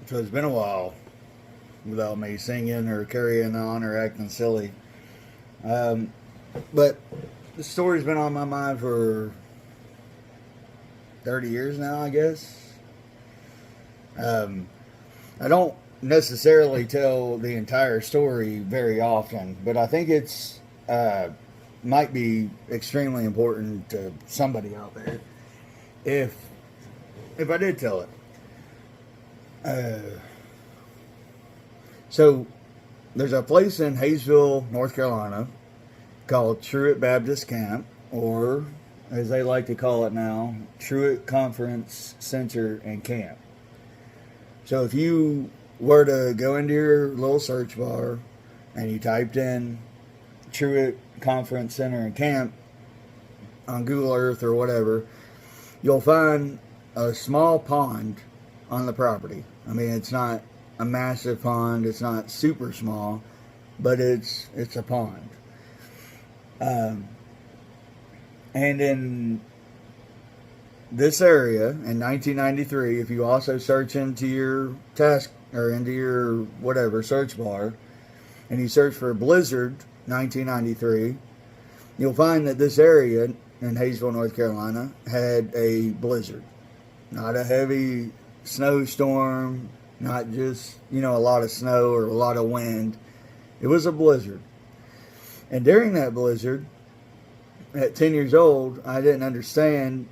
So it's been a while without me singing or carrying on or acting silly. Um, but the story's been on my mind for 30 years now, I guess. Um, I don't necessarily tell the entire story very often, but I think it's might be extremely important to somebody out there if I did tell it. Uh, so there's a place in Hayesville, North Carolina, called Truett Baptist Camp, or as they like to call it now, Truett Conference Center and Camp. So if you were to go into your little search bar and you typed in Truett Conference Center and Camp on Google Earth or whatever, you'll find a small pond on the property. I mean, it's not a massive pond, it's not super small, but it's a pond. And in this area in 1993, if you also search into your task or into your whatever search bar and you search for Blizzard 1993, you'll find that this area in Hayesville, North Carolina had a blizzard. Not a heavy snowstorm, not just, a lot of snow or a lot of wind. It was a blizzard. And during that blizzard, at 10 years old, I didn't understand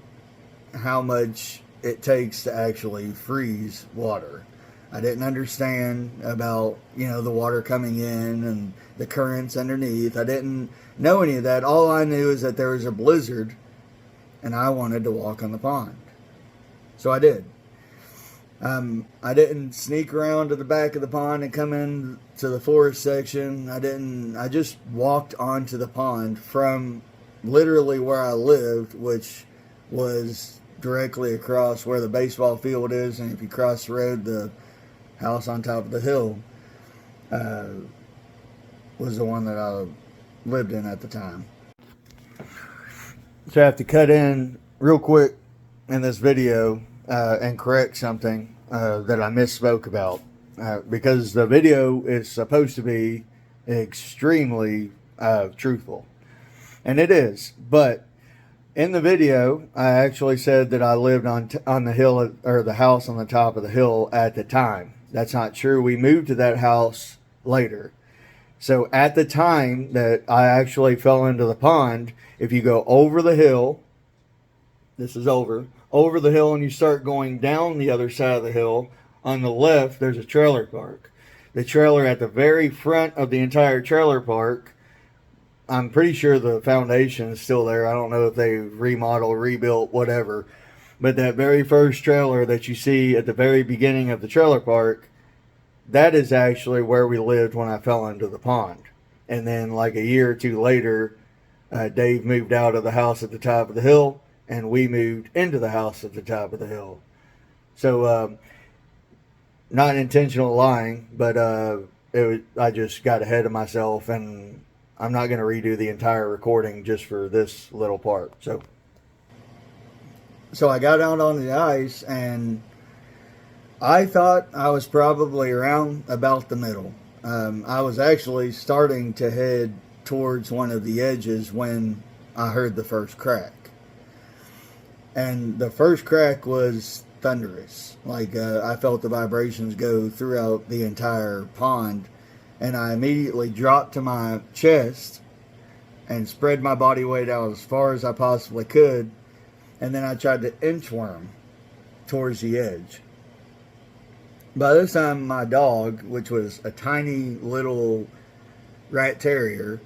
how much it takes to actually freeze water. I didn't understand about, the water coming in and the currents underneath. I didn't know any of that. All I knew is that there was a blizzard and I wanted to walk on the pond. So I did. I didn't sneak around to the back of the pond and come in to the forest section. I just walked onto the pond from literally where I lived, which was directly across where the baseball field is. And if you cross the road, the house on top of the hill was the one that I lived in at the time. So I have to cut in real quick in this video and correct something that I misspoke about because the video is supposed to be extremely truthful, and it is. But in the video, I actually said that I lived on the hill or the house on the top of the hill at the time. That's not true. We moved to that house later. So at the time that I actually fell into the pond, if you go over the hill, this is over the hill, and you start going down the other side of the hill, on the left, there's a trailer park. The trailer at the very front of the entire trailer park, I'm pretty sure the foundation is still there. I don't know if they remodeled, rebuilt, whatever. But that very first trailer that you see at the very beginning of the trailer park, that is actually where we lived when I fell into the pond. And then like a year or two later, Dave moved out of the house at the top of the hill, and we moved into the house at the top of the hill. So, not intentional lying, but I just got ahead of myself, and I'm not going to redo the entire recording just for this little part. So I got out on the ice, and I thought I was probably around about the middle. I was actually starting to head towards one of the edges when I heard the first crack. And the first crack was thunderous. Like I felt the vibrations go throughout the entire pond, and I immediately dropped to my chest and spread my body weight out as far as I possibly could, and then I tried to inchworm towards the edge. By this time, my dog, which was a tiny little rat terrier,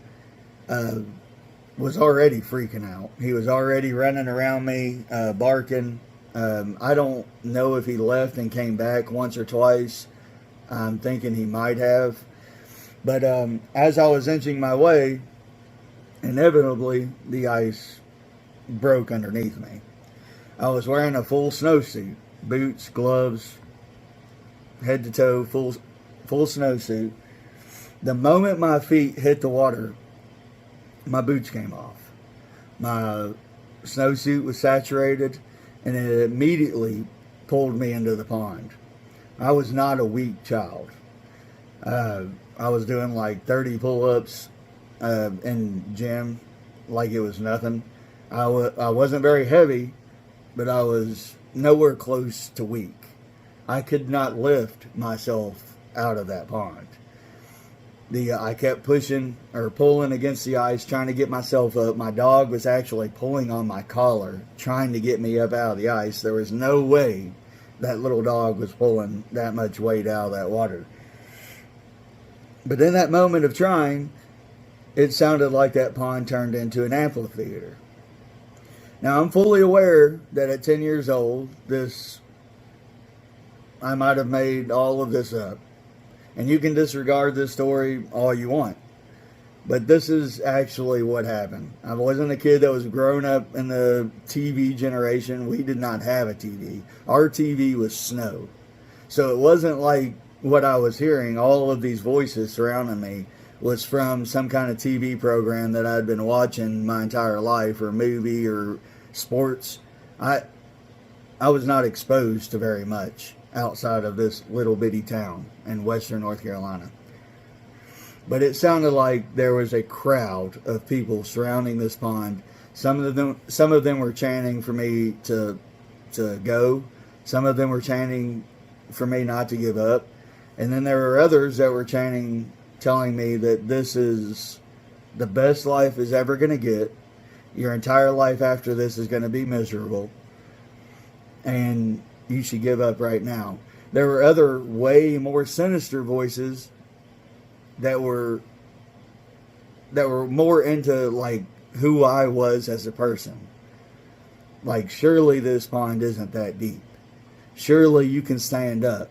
was already freaking out. He was already running around me, barking. I don't know if he left and came back once or twice. I'm thinking he might have. But as I was inching my way, inevitably the ice broke underneath me. I was wearing a full snowsuit, boots, gloves, head to toe, full snowsuit. The moment my feet hit the water, my boots came off. My snowsuit was saturated, and it immediately pulled me into the pond. I was not a weak child. I was doing like 30 pull-ups in gym like it was nothing. I wasn't very heavy, but I was nowhere close to weak. I could not lift myself out of that pond. I kept pushing or pulling against the ice, trying to get myself up. My dog was actually pulling on my collar, trying to get me up out of the ice. There was no way that little dog was pulling that much weight out of that water. But in that moment of trying, it sounded like that pond turned into an amphitheater. Now, I'm fully aware that at 10 years old, I might have made all of this up. And you can disregard this story all you want. But this is actually what happened. I wasn't a kid that was grown up in the TV generation. We did not have a TV. Our TV was snow. So it wasn't like what I was hearing, all of these voices surrounding me, was from some kind of TV program that I'd been watching my entire life, or movie, or sports. I was not exposed to very much outside of this little bitty town in western North Carolina. But it sounded like there was a crowd of people surrounding this pond. Some of them were chanting for me to go. Some of them were chanting for me not to give up. And then there were others that were chanting, telling me that this is the best life is ever going to get. Your entire life after this is going to be miserable. And you should give up right now. There were other way more sinister voices that were more into like who I was as a person. Like, surely this pond isn't that deep. Surely you can stand up.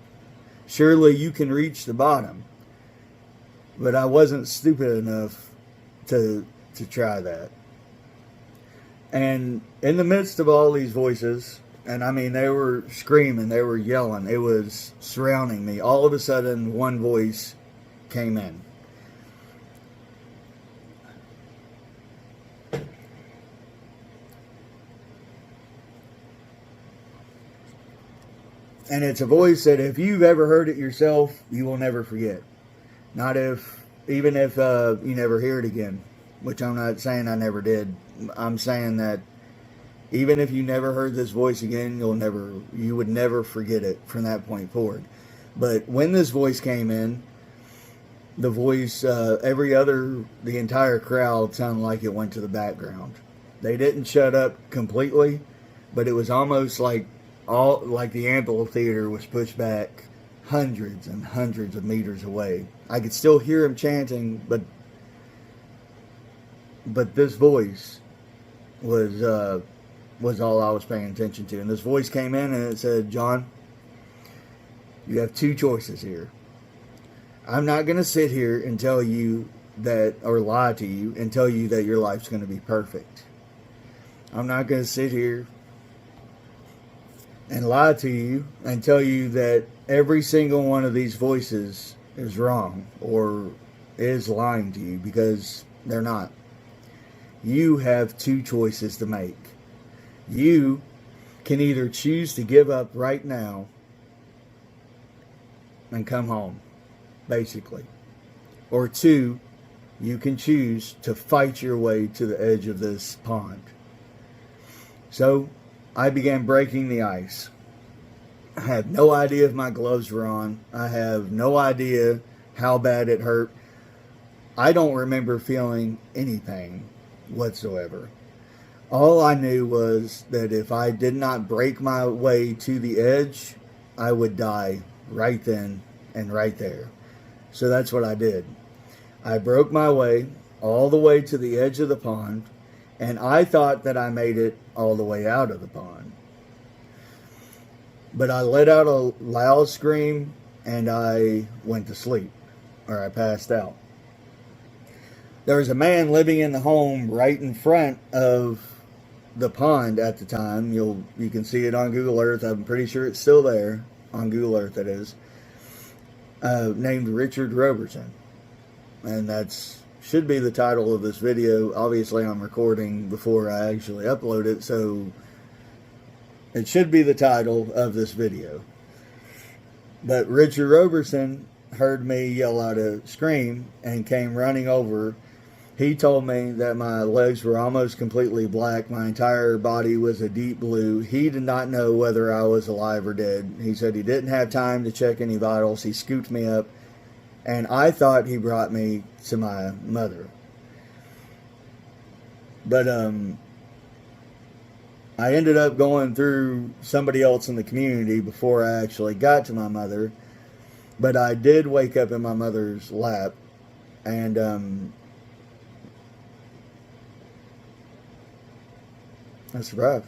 Surely you can reach the bottom. But I wasn't stupid enough to try that. And in the midst of all these voices, and I mean, they were screaming, they were yelling, it was surrounding me. All of a sudden, one voice came in. And it's a voice that if you've ever heard it yourself, you will never forget. Even if you never hear it again, which I'm not saying I never did. I'm saying that even if you never heard this voice again, you would never forget it from that point forward. But when this voice came in, the voice, the entire crowd sounded like it went to the background. They didn't shut up completely, but it was almost like the amphitheater was pushed back hundreds and hundreds of meters away. I could still hear him chanting, but this voice was all I was paying attention to. And this voice came in and it said, "John, you have two choices here. I'm not going to sit here and tell you that, or lie to you and tell you that your life's going to be perfect. I'm not going to sit here and lie to you and tell you that every single one of these voices is wrong or is lying to you, because they're not. You have two choices to make. You can either choose to give up right now and come home, basically. Or two, you can choose to fight your way to the edge of this pond." So I began breaking the ice. I have no idea if my gloves were on. I have no idea how bad it hurt. I don't remember feeling any pain whatsoever. All I knew was that if I did not break my way to the edge, I would die right then and right there. So that's what I did. I broke my way all the way to the edge of the pond, and I thought that I made it all the way out of the pond. But I let out a loud scream and I went to sleep, or I passed out. There was a man living in the home right in front of the pond at the time. You can see it on Google Earth. I'm pretty sure it's still there on Google Earth. It is named Richard Roberson, and that's should be the title of this video. Obviously, I'm recording before I actually upload it, so it should be the title of this video. But Richard Roberson heard me yell out a scream and came running over. He told me that my legs were almost completely black. My entire body was a deep blue. He did not know whether I was alive or dead. He said he didn't have time to check any vitals. He scooped me up, and I thought he brought me to my mother. But I ended up going through somebody else in the community before I actually got to my mother. But I did wake up in my mother's lap, and I survived.